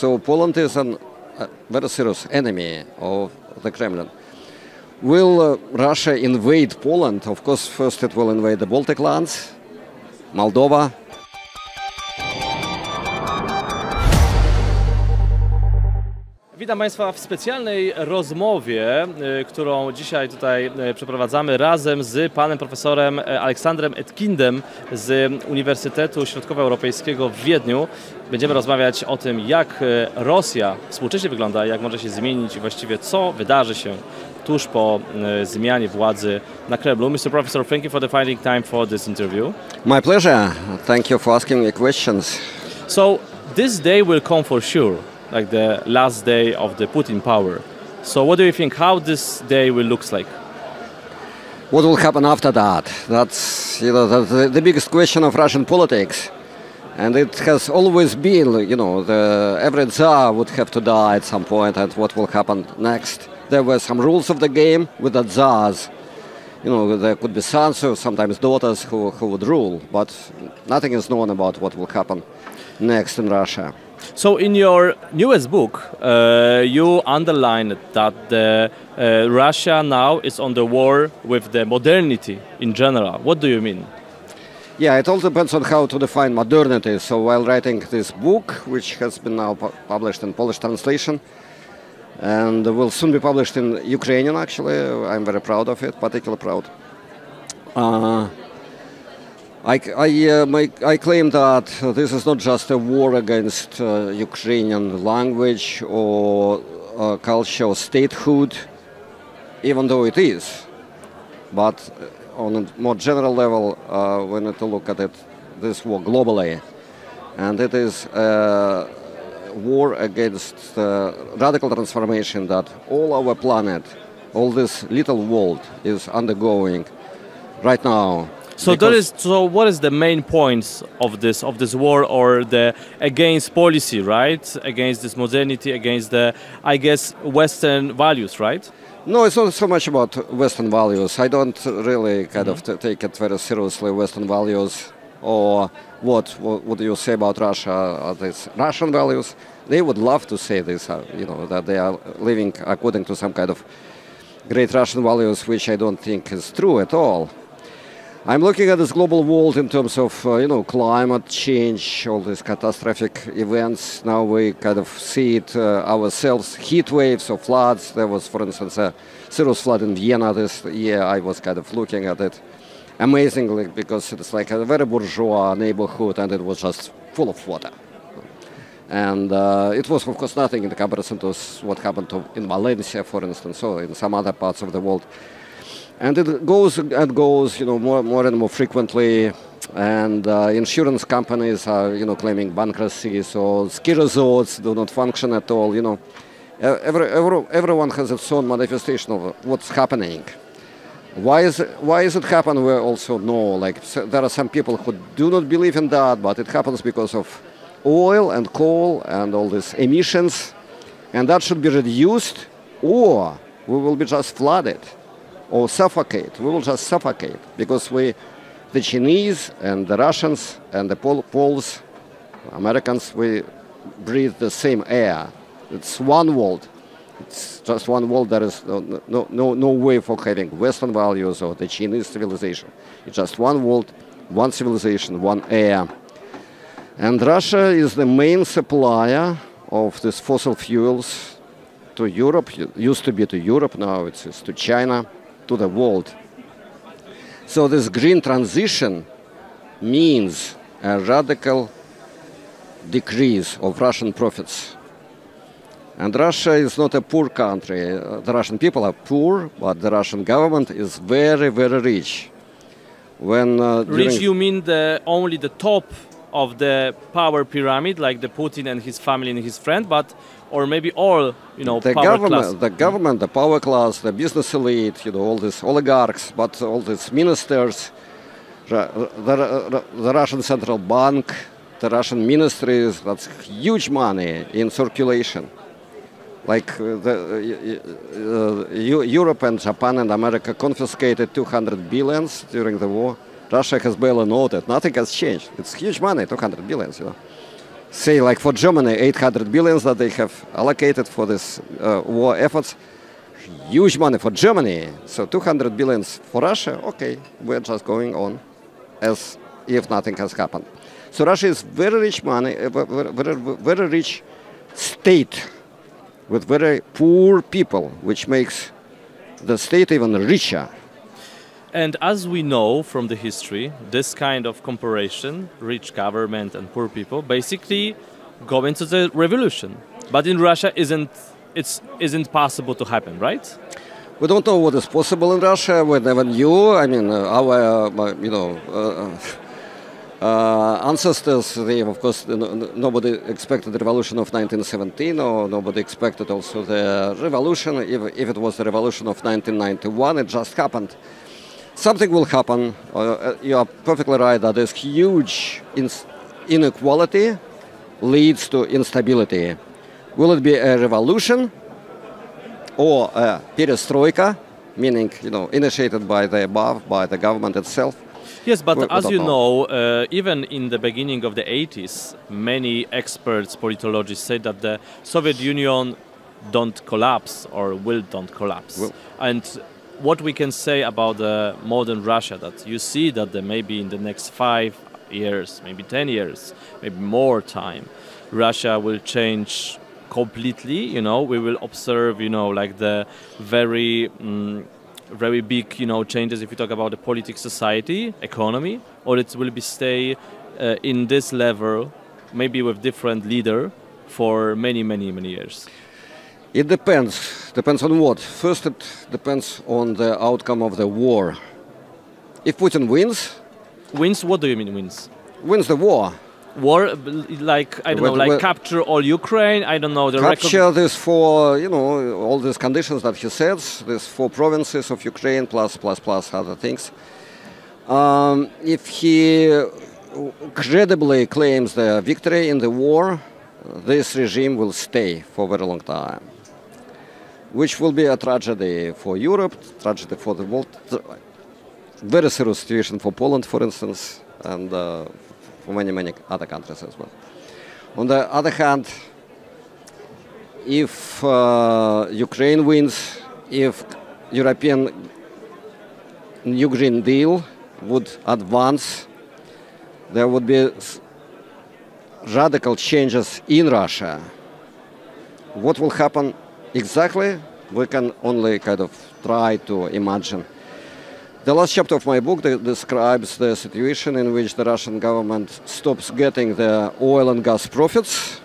So Poland is a very serious enemy of the Kremlin. Will Russia invade Poland? Of course, first it will invade the Baltic lands, Moldova. Witam Państwa w specjalnej rozmowie, którą dzisiaj tutaj przeprowadzamy razem z panem profesorem Aleksandrem Etkindem z Uniwersytetu Środkowoeuropejskiego w Wiedniu. Będziemy rozmawiać o tym, jak Rosja współcześnie wygląda, jak może się zmienić i właściwie co wydarzy się tuż po zmianie władzy na Kremlu. Mr. Professor, thank you for finding time for this interview. My pleasure. Thank you for asking me questions. So this day will come for sure, like the last day of the Putin power. So what do you think, how this day will look like? What will happen after that? That's the biggest question of Russian politics. And it has always been, every Tsar would have to die at some point, and what will happen next? There were some rules of the game with the Tsars. There could be sons or sometimes daughters who would rule, but nothing is known about what will happen next in Russia. So in your newest book, you underline that Russia now is on the war with the modernity in general. What do you mean? Yeah, it all depends on how to define modernity. So while writing this book, which has been now published in Polish translation, and will soon be published in Ukrainian, actually, I'm very proud of it, particularly proud. I claim that this is not just a war against Ukrainian language or culture or statehood, even though it is. But on a more general level, we need to look at this war globally. And it is a war against radical transformation that all our planet, all this little world is undergoing right now. So what is the main points of this war, or the against policy, right? Against this modernity, against the, I guess, Western values, right? No, it's not so much about Western values. I don't really take it very seriously, Western values, or what do you say about Russia? Are these Russian values? They would love to say this, that they are living according to some kind of great Russian values, which I don't think is true at all. I'm looking at this global world in terms of, climate change, all these catastrophic events. Now we kind of see it ourselves, heat waves or floods. There was, for instance, a serious flood in Vienna this year. I was kind of looking at it amazingly because it's like a very bourgeois neighborhood and it was just full of water. And it was, of course, nothing in comparison to what happened in Valencia, for instance, or in some other parts of the world. And it goes and goes, more and more frequently. And insurance companies are, claiming bankruptcy. So ski resorts do not function at all. Everyone has its own manifestation of what's happening. Why is it happening? We also know. There are some people who do not believe in that, but it happens because of oil and coal and all these emissions, and that should be reduced, or we will be just flooded. Or suffocate. We will just suffocate because the Chinese and the Russians and the Poles, Americans, we breathe the same air. It's one world. It's just one world. There is no way for having Western values or the Chinese civilization. It's just one world, one civilization, one air. And Russia is the main supplier of these fossil fuels to Europe. It used to be to Europe, now it's to China, to the world. So this green transition means a radical decrease of Russian profits. And Russia is not a poor country. The Russian people are poor, but the Russian government is very, very rich. Rich, you mean only the top of the power pyramid, like the Putin and his family and his friend, or maybe all, power class? The government, the power class, the business elite, all these oligarchs, but all these ministers, the Russian central bank, the Russian ministries, that's huge money in circulation. Like Europe and Japan and America confiscated 200 billions during the war. Russia has barely noted. Nothing has changed. It's huge money, 200 billions, say like for Germany, 800 billions that they have allocated for this war efforts, huge money for Germany. So 200 billions for Russia, okay, we're just going on as if nothing has happened. So Russia is very rich money, very rich state with very poor people, which makes the state even richer. And as we know from the history, this kind of comparison, rich government and poor people, basically go into the revolution. But in Russia, isn't possible to happen, right? We don't know what is possible in Russia. We never knew. I mean, our ancestors, they, of course, nobody expected the revolution of 1917, or nobody expected also the revolution. If it was the revolution of 1991, it just happened. Something will happen. You are perfectly right that this huge inequality leads to instability. Will it be a revolution or a perestroika, meaning, initiated by the above, by the government itself? Yes, but as you know, even in the beginning of the 80s, many experts, politologists say that the Soviet Union don't collapse or don't collapse. And what we can say about the modern Russia, that you see that there maybe in the next 5 years, maybe 10 years, maybe more time, Russia will change completely. We will observe, like the very big, changes if you talk about the politics, society, economy, or it will be stay in this level, maybe with different leader for many, many, many years. It depends. Depends on what? First, it depends on the outcome of the war. If Putin wins... Wins? What do you mean wins? Wins the war. War, like, I don't know, like capture all Ukraine, I don't know. Capture this for, all these conditions that he says, these 4 provinces of Ukraine, plus other things. If he credibly claims the victory in the war, this regime will stay for a very long time, which will be a tragedy for Europe, tragedy for the world, very serious situation for Poland, for instance, and for many, many other countries as well. On the other hand, if Ukraine wins, if European New Green Deal would advance, there would be radical changes in Russia. What will happen exactly, we can only kind of try to imagine. The last chapter of my book describes the situation in which the Russian government stops getting the oil and gas profits,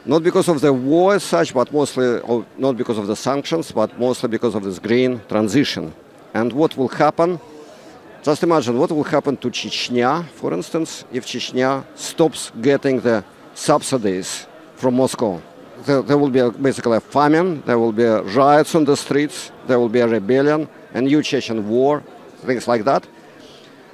not because of the war as such, but mostly, not because of the sanctions, but mostly because of this green transition. And what will happen? Just imagine what will happen to Chechnya, for instance, if Chechnya stops getting the subsidies from Moscow. There will be basically a famine, there will be riots on the streets, there will be a rebellion, a new Chechen war, things like that.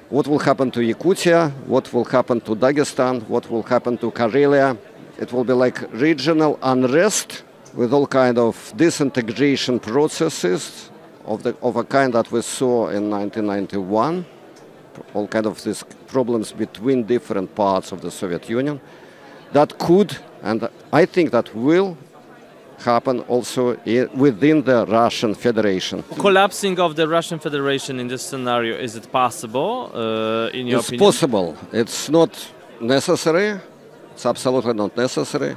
What will happen to Yakutia? What will happen to Dagestan? What will happen to Karelia? It will be like regional unrest with all kind of disintegration processes of a kind that we saw in 1991, all kind of these problems between different parts of the Soviet Union. That could, and I think that will, happen also within the Russian Federation. Collapsing of the Russian Federation in this scenario, is it possible, in your opinion? It's possible. It's not necessary. It's absolutely not necessary.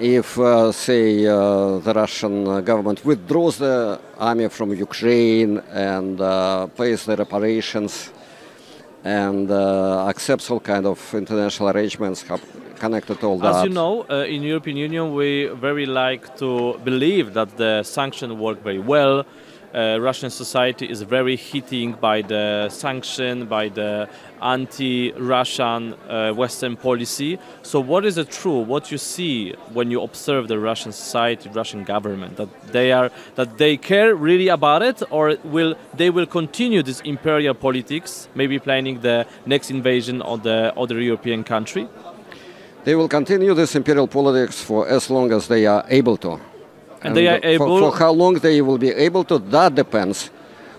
If, say, the Russian government withdraws the army from Ukraine and pays the reparations and accepts all kind of international arrangements connected to all that. As you know, in European Union, we very like to believe that the sanctions work very well. Russian society is very hitting by the sanction, by the anti-Russian Western policy. So what is it true? What you see when you observe the Russian society, Russian government, that they care really about it, or they will continue this imperial politics, maybe planning the next invasion of the other European country? They will continue this imperial politics for as long as they are able to. And they are able... For how long they will be able to, that depends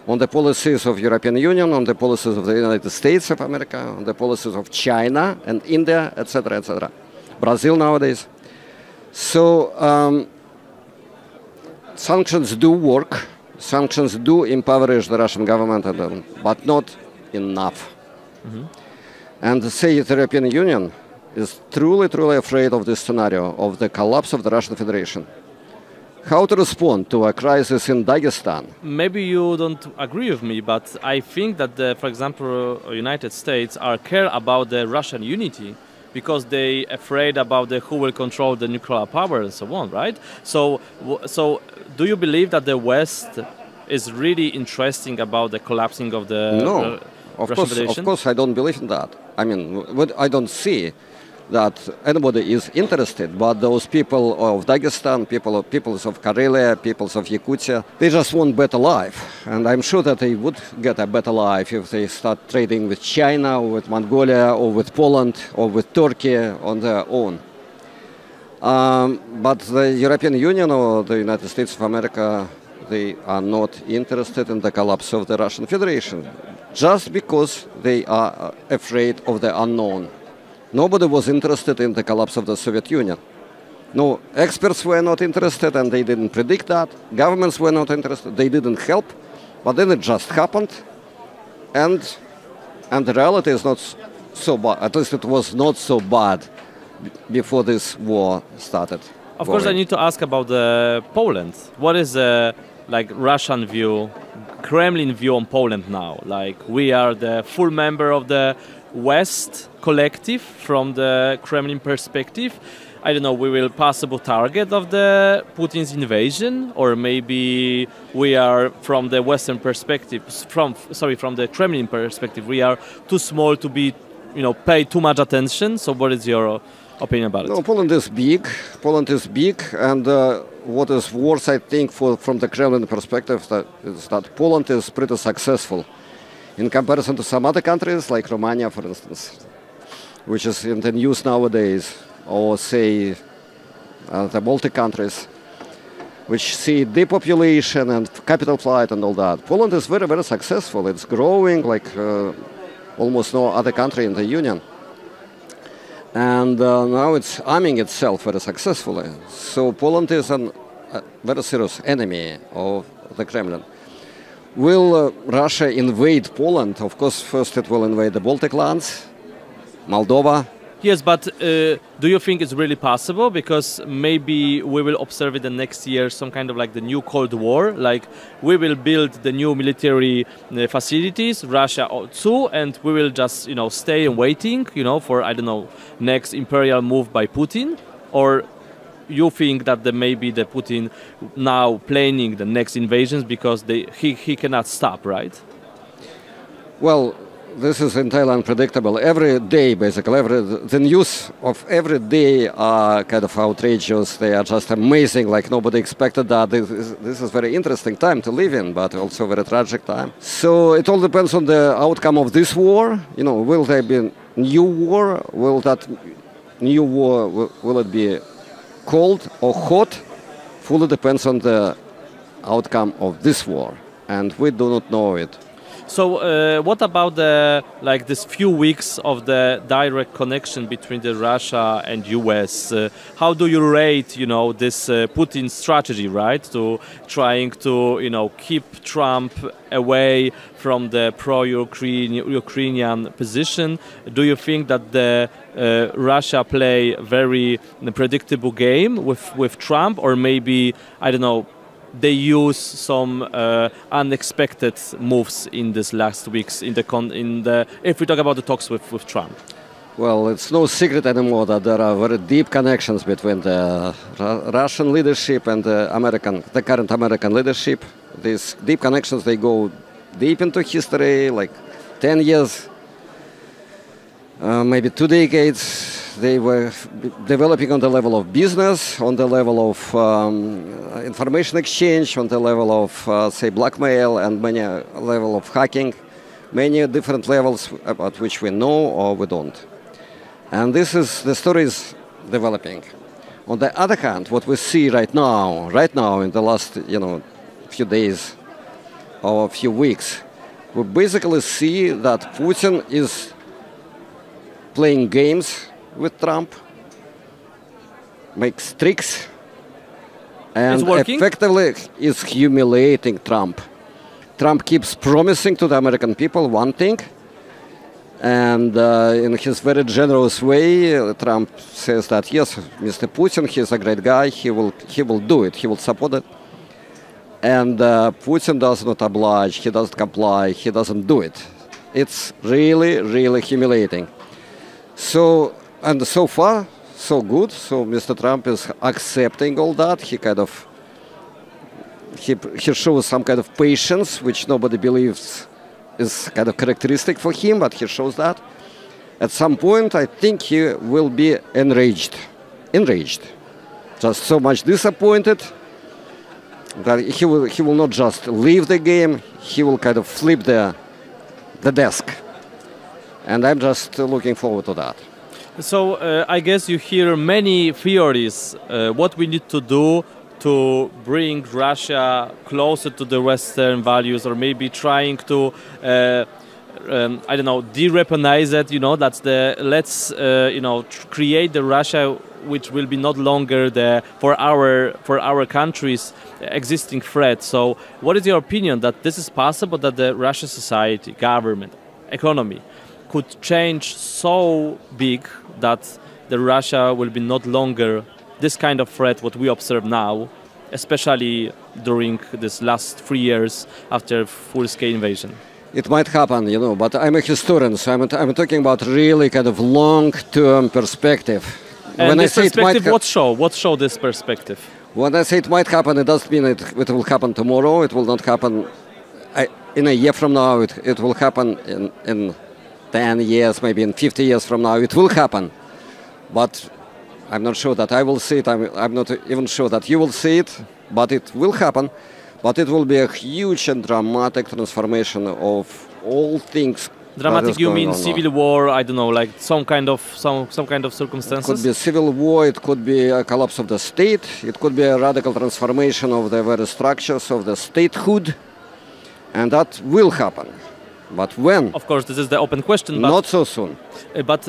on the policies of European Union, on the policies of the United States of America, on the policies of China and India, etc., etc. Brazil nowadays. So sanctions do work. Sanctions do impoverish the Russian government, but not enough. Mm-hmm. And say the European Union is truly, truly afraid of this scenario, of the collapse of the Russian Federation. How to respond to a crisis in Dagestan? Maybe you don't agree with me, but I think that, for example, United States are care about the Russian unity because they afraid about who will control the nuclear power and so on, right? So do you believe that the West is really interesting about the collapsing of the Russian Federation? Of course, I don't believe in that. I mean, I don't see that anybody is interested, but those people of Dagestan, peoples of Karelia, peoples of Yakutia, they just want better life. And I'm sure that they would get a better life if they start trading with China, or with Mongolia, or with Poland, or with Turkey on their own. But the European Union or the United States of America, they are not interested in the collapse of the Russian Federation, just because they are afraid of the unknown. Nobody was interested in the collapse of the Soviet Union. No, experts were not interested and they didn't predict that. Governments were not interested, they didn't help. But then it just happened. And the reality is not so bad. At least it was not so bad before this war started. Of course, I need to ask about Poland. What is the Russian view, Kremlin view on Poland now? Like, we are the full member of the West collective from the Kremlin perspective. I don't know, we will possible target of the Putin's invasion, or maybe we are from the Western perspective, from the Kremlin perspective, we are too small to be, pay too much attention. So what is your opinion about it? No, Poland is big. Poland is big, and what is worse, I think, from the Kremlin perspective, is that Poland is pretty successful in comparison to some other countries, like Romania, for instance, which is in the news nowadays, or say the Baltic countries, which see depopulation and capital flight and all that. Poland is very, very successful. It's growing like almost no other country in the Union. And now it's arming itself very successfully. So Poland is a very serious enemy of the Kremlin. Will Russia invade Poland? Of course, first it will invade the Baltic lands, Moldova. Yes, but do you think it's really possible? Because maybe we will observe in the next year some kind of like the new Cold War. Like, we will build the new military facilities, Russia too, and we will just, stay and waiting, for, I don't know, next imperial move by Putin? Or you think that maybe the Putin now planning the next invasions because he cannot stop, right? Well, this is entirely unpredictable. Every day, basically, the news of every day are kind of outrageous. They are just amazing, like nobody expected that. This is a very interesting time to live in, but also a very tragic time. So it all depends on the outcome of this war. Will there be a new war? Will that new war, will it be cold or hot? Fully depends on the outcome of this war, and we do not know it. So what about this few weeks of the direct connection between the Russia and US? How do you rate, this Putin strategy, right? To trying to, keep Trump away from the pro-Ukrainian position. Do you think that the Russia play a very predictable game with Trump, or maybe, I don't know, they use some unexpected moves in these last weeks if we talk about the talks with Trump? Well, it's no secret anymore that there are very deep connections between the Russian leadership and the current American leadership. These deep connections, they go deep into history, like 10 years, maybe 2 decades. They were developing on the level of business, on the level of information exchange, on the level of, say, blackmail, and many level of hacking, many different levels about which we know or we don't. And the story is developing. On the other hand, what we see right now in the last, few days, or a few weeks, we basically see that Putin is playing games with Trump, makes tricks, and effectively is humiliating Trump. Trump keeps promising to the American people one thing, and in his very generous way, Trump says that yes, Mr. Putin, he's a great guy, he will do it, he will support it. And Putin does not oblige, he doesn't comply, he doesn't do it. It's really, really humiliating. So, and so far, so good. So Mr. Trump is accepting all that. He kind of, he shows some kind of patience, which nobody believes is kind of characteristic for him, but he shows that. At some point, I think he will be enraged. Just so much disappointed that he will not just leave the game, he will kind of flip the desk. And I'm just looking forward to that. So I guess you hear many theories what we need to do to bring Russia closer to the Western values, or maybe trying to I don't know, de-weaponize it. You know, that's the create the Russia which will be not longer the for our country's existing threat. So, what is your opinion that this is possible, that the Russian society, government, economy could change so big that the Russia will be not longer this kind of threat what we observe now, especially during this last 3 years after full-scale invasion? It might happen, you know, but I'm a historian, so I'm talking about really kind of long-term perspective. And when this perspective, what show this perspective? When I say it might happen, it doesn't mean it will happen tomorrow. It will not happen in a year from now. It will happen in 10 years, maybe in 50 years from now. It will happen. But I'm not sure that I will see it. I'm not even sure that you will see it. But it will happen. But it will be a huge and dramatic transformation of all things. Dramatic, you mean civil war? I don't know, like some kind of circumstances. It could be a civil war. It could be a collapse of the state. It could be a radical transformation of the very structures of the statehood, and that will happen. But when? Of course, this is the open question. But not so soon. But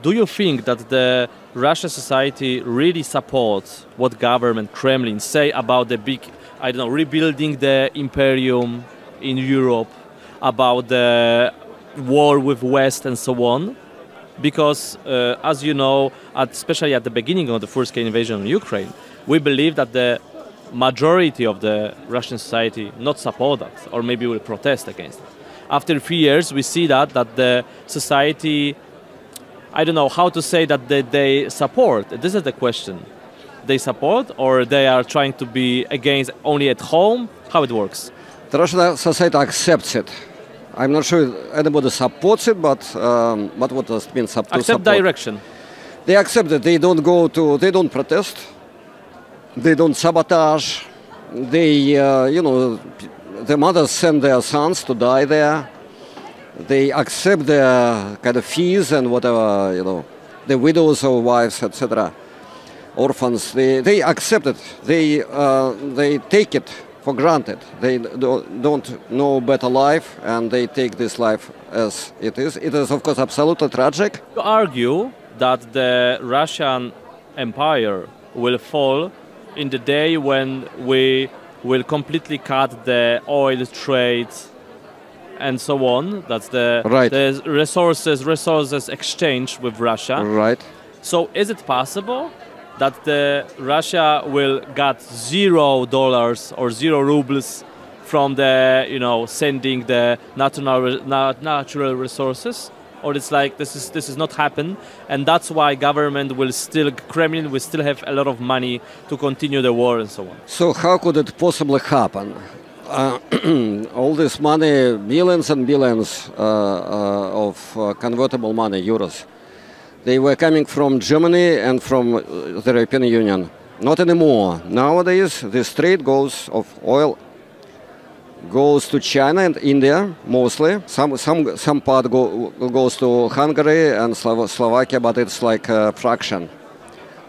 do you think that the Russian society really supports what government Kremlin say about the big, I don't know, rebuilding the imperium in Europe, about the war with West and so on? Because, as you know, especially at the beginning of the full-scale invasion of Ukraine, we believe that the majority of the Russian society not support that, or maybe will protest against it. After 3 years, we see that the society, I don't know how to say that they support. This is the question. They support, or they are trying to be against only at home? How it works? The Russian society accepts it. I'm not sure anybody supports it, but what does it mean to support? Accept direction. They accept it. They don't protest. They don't sabotage. They, the mothers send their sons to die there. They accept their kind of fees and whatever, the widows or wives, etc. Orphans, they accept it. They take it for granted. They don't know better life, and they take this life as it is. It is, of course, absolutely tragic. You argue that the Russian Empire will fall in the day when we will completely cut the oil trade and so on. That's the resources exchange with Russia. Right. So is it possible that the Russia will get $0 or 0 rubles from the sending the natural resources, or it's like this is not happen, and that's why Kremlin will still have a lot of money to continue the war and so on? So how could it possibly happen? All this money, billions and billions of convertible money, euros, they were coming from Germany and from the European Union. Not anymore. Nowadays, this trade of oil goes to China and India mostly. Some part goes to Hungary and Slovakia, but it's like a fraction.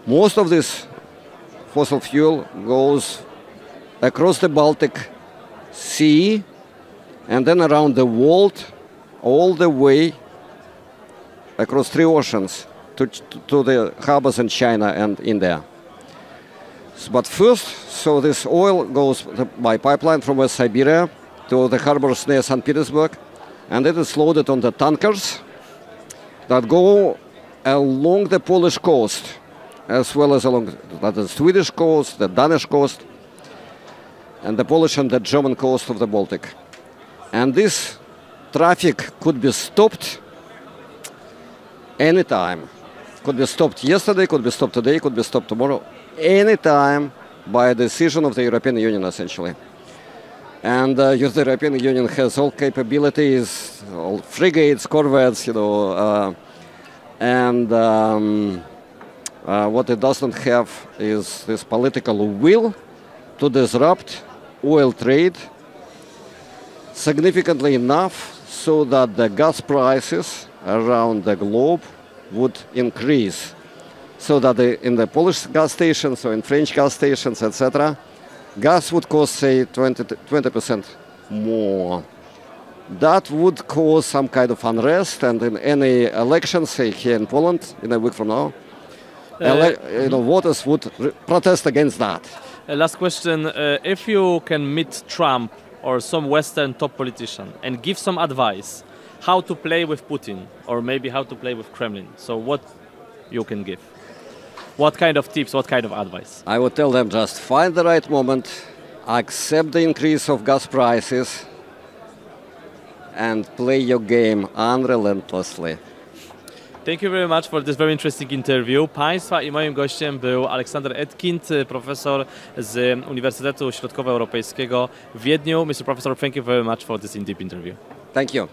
Most of this fossil fuel goes across the Baltic Sea and then around the world, all the way across 3 oceans to the harbors in China and India. But first, so this oil goes by pipeline from West Siberia to the harbors near St. Petersburg, and it is loaded on the tankers that go along the Polish coast, as well as along the Swedish coast, the Danish coast, and the Polish and the German coast of the Baltic. And this traffic could be stopped anytime. Could be stopped yesterday, could be stopped today, could be stopped tomorrow, anytime by a decision of the European Union, essentially. And the European Union has all capabilities, all frigates, corvettes, and what it doesn't have is this political will to disrupt oil trade significantly enough so that the gas prices around the globe would increase, so that in the Polish gas stations or in French gas stations, etc., gas would cost, say, 20% more. That would cause some kind of unrest, and in any elections, say here in Poland, in a week from now, voters would protest against that. Last question: if you can meet Trump or some Western top politician and give some advice, how to play with Putin, or maybe how to play with Kremlin, so what you can give? What kind of tips, what kind of advice? I would tell them just find the right moment, accept the increase of gas prices, and play your game unrelentlessly. Thank you very much for this very interesting interview. Państwa i moim gościem był Aleksander Etkind, profesor z Uniwersytetu Środkowoeuropejskiego w Wiedniu. Mr. Professor, thank you very much for this in-depth interview. Thank you.